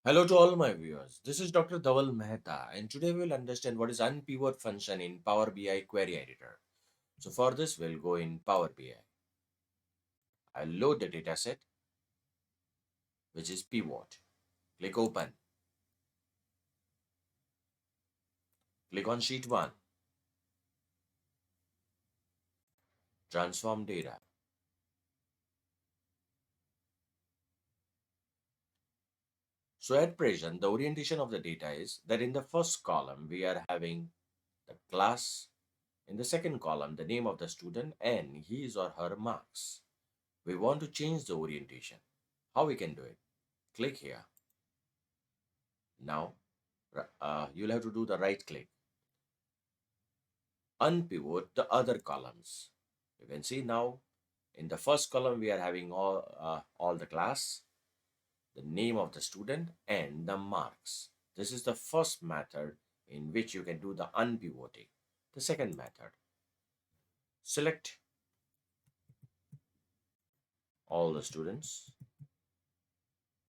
Hello to all my viewers. This is Dr. Dhaval Maheta, and today we'll understand what is Unpivot function in Power BI Query Editor. So for this, we'll go in Power BI. I'll load the dataset, which is pivot. Click Open. Click on Sheet 1, Transform Data. So at present, the orientation of the data is that in the first column, we are having the class. In the second column, the name of the student and his or her marks. We want to change the orientation. How we can do it? Click here. Now, you'll have to do the right click. Unpivot the other columns. You can see now in the first column we are having all the class, the name of the student and the marks. This is the first method in which you can do the unpivoting. The second method, select all the students,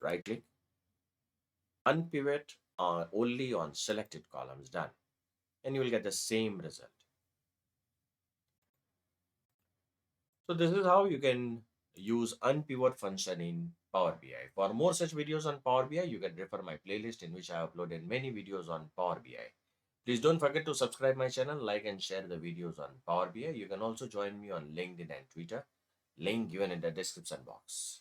right click, unpivot only on selected columns, done, and you will get the same result. So this is how you can use unpivot function in Power BI. For more such videos on Power BI, you can refer my playlist in which I have uploaded many videos on Power BI. Please don't forget to subscribe my channel, like and share the videos on Power BI. You can also join me on LinkedIn and Twitter. Link given in the description box.